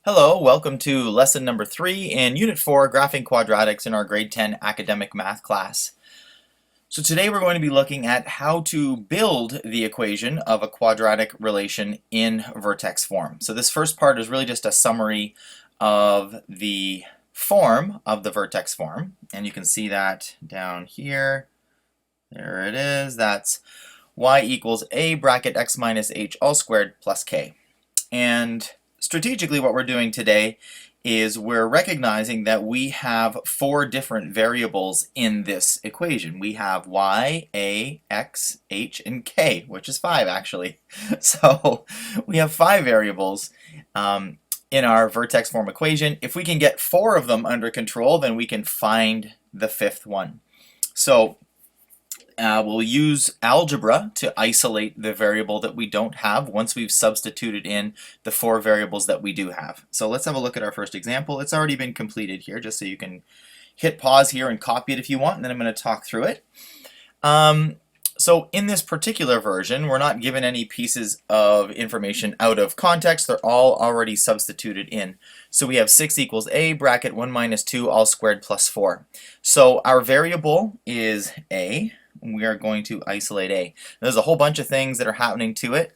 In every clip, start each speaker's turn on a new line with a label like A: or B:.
A: Hello, welcome to lesson number 3 in Unit 4, Graphing Quadratics in our grade 10 academic math class. So today we're going to be looking at how to build the equation of a quadratic relation in vertex form. So this first part is really just a summary of the form of the vertex form, and you can see that down here. There it is. That's y equals a bracket x minus h all squared plus k. And strategically what we're doing today is we're recognizing that we have 4 different variables in this equation. We have y, a, x, h, and k, which is 5 actually. So we have 5 variables in our vertex form equation. If we can get 4 of them under control, then we can find the 5th one. So we'll use algebra to isolate the variable that we don't have once we've substituted in the 4 variables that we do have. So let's have a look at our first example. It's already been completed here, just so you can hit pause here and copy it if you want, and then I'm going to talk through it. So in this particular version, we're not given any pieces of information out of context. They're all already substituted in. So we have 6 equals a bracket 1 minus 2 all squared plus 4. So our variable is a. We are going to isolate a. There's a whole bunch of things that are happening to it.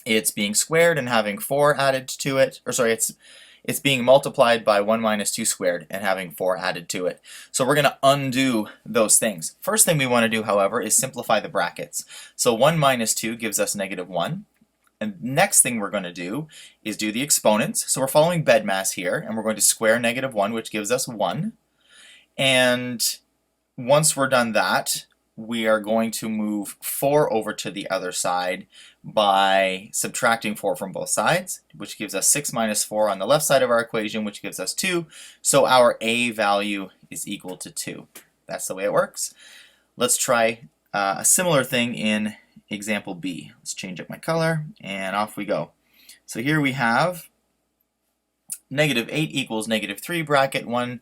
A: It's being squared and having 4 added to it, or sorry, it's being multiplied by 1 minus 2 squared and having 4 added to it. So we're going to undo those things. First thing we want to do, however, is simplify the brackets. So 1 minus 2 gives us negative 1. And next thing we're going to do is do the exponents. So we're following bedmass here, and we're going to square negative 1, which gives us 1. And once we're done that, we are going to move 4 over to the other side by subtracting 4 from both sides, which gives us 6 minus 4 on the left side of our equation, which gives us 2. So our a value is equal to 2. That's the way it works. Let's try a similar thing in example B. Let's change up my color, and off we go. So here we have negative 8 equals negative 3 bracket 1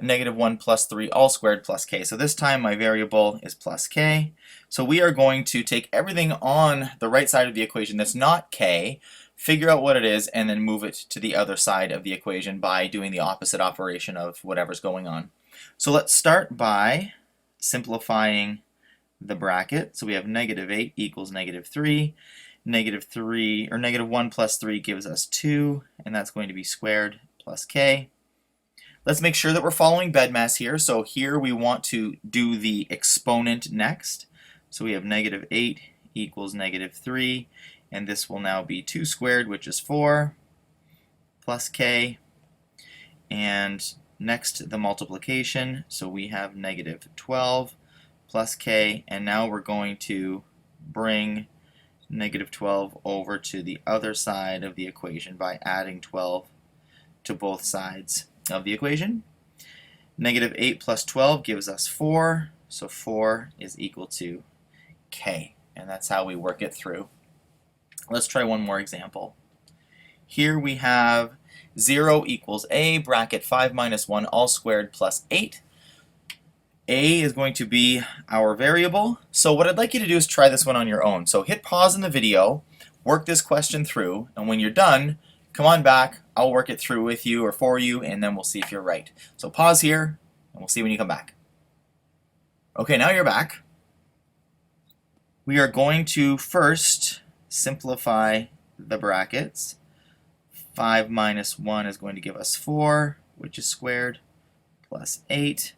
A: negative 1 plus 3 all squared plus k. So this time my variable is plus k. So we are going to take everything on the right side of the equation that's not k, figure out what it is, and then move it to the other side of the equation by doing the opposite operation of whatever's going on. So let's start by simplifying the bracket. So we have negative 8 equals negative 3. Negative 3, or negative 1 plus 3 gives us 2, and that's going to be squared plus k. Let's make sure that we're following bedmass here. So here we want to do the exponent next. So we have negative 8 equals negative 3, and this will now be 2 squared, which is 4, plus k. And next the multiplication. So we have negative 12 plus k, and now we're going to bring negative 12 over to the other side of the equation by adding 12 to both sides of the equation. Negative 8 plus 12 gives us 4, so 4 is equal to k, and that's how we work it through. Let's try one more example. Here we have 0 equals a bracket 5 minus 1 all squared plus 8. A is going to be our variable. So what I'd like you to do is try this one on your own. So hit pause in the video, work this question through, and when you're done, come on back, I'll work it through with you or for you, and then we'll see if you're right. So pause here, and we'll see when you come back. Okay, now you're back. We are going to first simplify the brackets. 5 minus 1 is going to give us 4, which is squared, plus 8.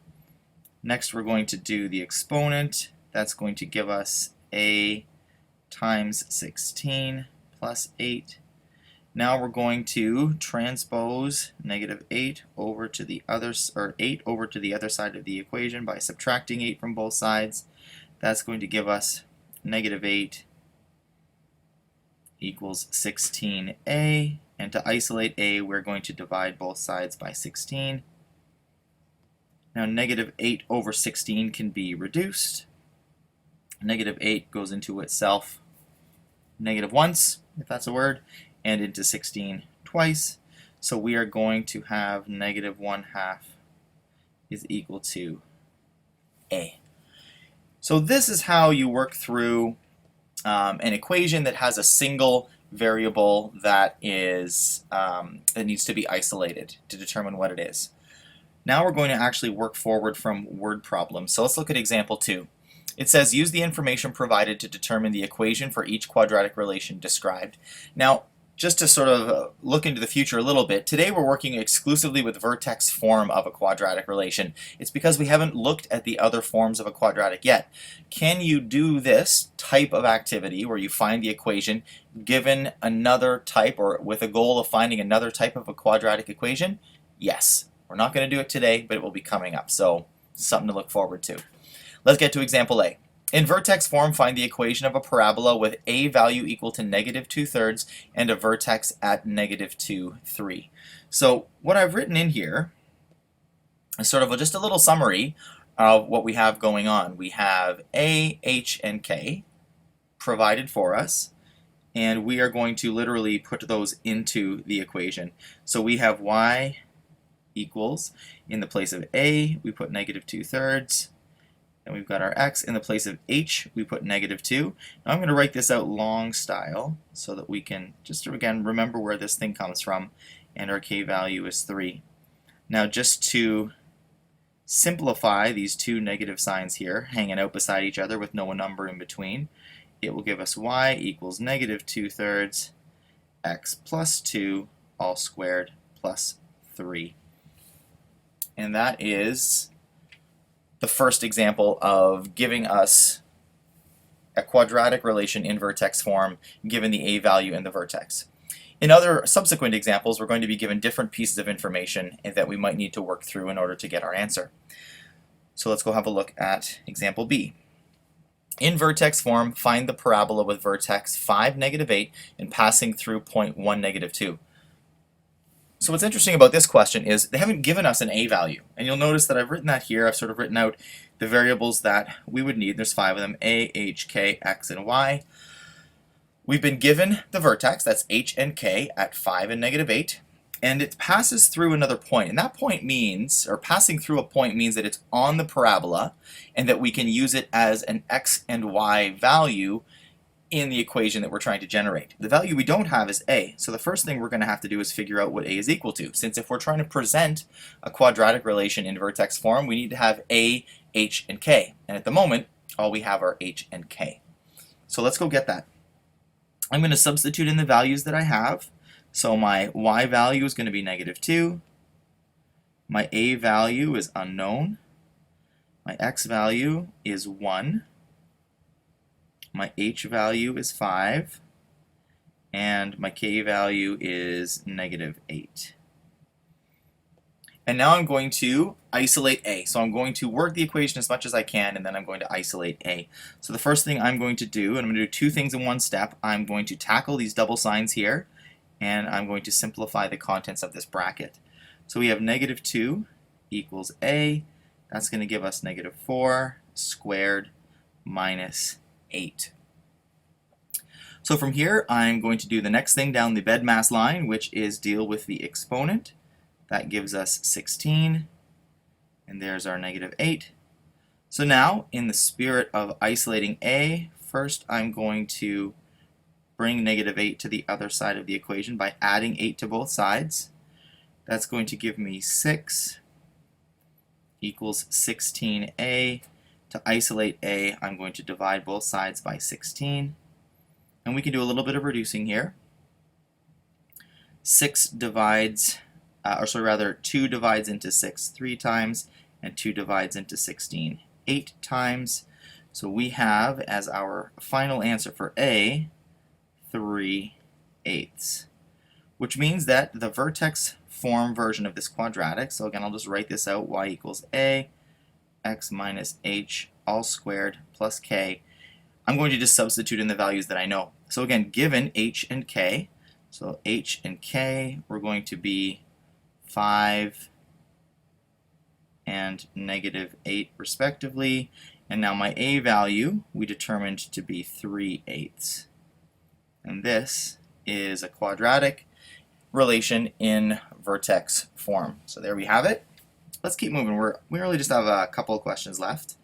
A: Next we're going to do the exponent. That's going to give us a times 16 plus 8. Now we're going to transpose negative 8 over to the other, or 8 over to the other side of the equation by subtracting 8 from both sides. That's going to give us negative 8 equals 16a, and to isolate a, we're going to divide both sides by 16. Now negative 8 over 16 can be reduced. Negative 8 goes into itself negative once, if that's a word, and into 16 twice. So we are going to have negative 1/2 is equal to a. So this is how you work through an equation that has a single variable that is that needs to be isolated to determine what it is. Now we're going to actually work forward from word problems. So let's look at example 2. It says use the information provided to determine the equation for each quadratic relation described. Now, just to sort of look into the future a little bit, today we're working exclusively with vertex form of a quadratic relation. It's because we haven't looked at the other forms of a quadratic yet. Can you do this type of activity where you find the equation given another type, or with a goal of finding another type of a quadratic equation? Yes. We're not going to do it today, but it will be coming up, so something to look forward to. Let's get to example A. In vertex form, find the equation of a parabola with a value equal to -2/3 and a vertex at -2, 3. So what I've written in here is sort of just a little summary of what we have going on. We have a, h, and k provided for us, and we are going to literally put those into the equation. So we have y equals, in the place of a, we put -2/3. And we've got our x. In the place of h, we put -2. Now I'm going to write this out long style so that we can just again remember where this thing comes from, and our k value is 3. Now just to simplify these two negative signs here hanging out beside each other with no number in between, it will give us y equals -2/3 x plus 2 all squared plus 3. And that is the first example of giving us a quadratic relation in vertex form given the a value in the vertex. In other subsequent examples, we're going to be given different pieces of information that we might need to work through in order to get our answer. So let's go have a look at example B. In vertex form, find the parabola with vertex 5, -8 and passing through point 1, -2. So what's interesting about this question is they haven't given us an a value, and you'll notice that I've written that here. I've sort of written out the variables that we would need. There's 5 of them: a, h, k, x, and y. We've been given the vertex, that's h and k, at 5 and -8, and it passes through another point, and that point means, or passing through a point means that it's on the parabola and that we can use it as an x and y value in the equation that we're trying to generate. The value we don't have is a, so the first thing we're going to have to do is figure out what a is equal to, since if we're trying to present a quadratic relation in vertex form, we need to have a, h, and k, and at the moment all we have are h and k. So let's go get that. I'm going to substitute in the values that I have. So my y value is going to be -2, my a value is unknown, my x value is 1, my h value is 5, and my k value is -8. And now I'm going to isolate a. So I'm going to work the equation as much as I can, and then I'm going to isolate a. So the first thing I'm going to do, and I'm going to do two things in one step, I'm going to tackle these double signs here, and I'm going to simplify the contents of this bracket. So we have -2 equals a. That's going to give us -4 squared minus 8. So from here, I'm going to do the next thing down the bedmass line, which is deal with the exponent. That gives us 16, and there's our -8. So now, in the spirit of isolating a, first I'm going to bring -8 to the other side of the equation by adding 8 to both sides. That's going to give me 6 equals 16a. To isolate a, I'm going to divide both sides by 16. And we can do a little bit of reducing here. 2 divides into 6 3 times, and 2 divides into 16 8 times. So we have, as our final answer for a, 3/8, which means that the vertex form version of this quadratic, so again I'll just write this out, y equals a, x minus h all squared plus k. I'm going to just substitute in the values that I know. So again, given h and k, so h and k we're going to be 5 and -8 respectively, and now my a value we determined to be 3/8. And this is a quadratic relation in vertex form. So there we have it. Let's keep moving. We really just have a couple of questions left.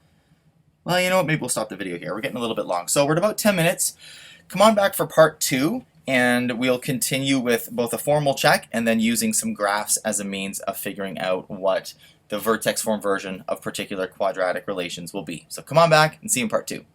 A: Well, you know what, maybe we'll stop the video here. We're getting a little bit long. So we're at about 10 minutes. Come on back for part 2, and we'll continue with both a formal check and then using some graphs as a means of figuring out what the vertex form version of particular quadratic relations will be. So come on back and see you in part 2.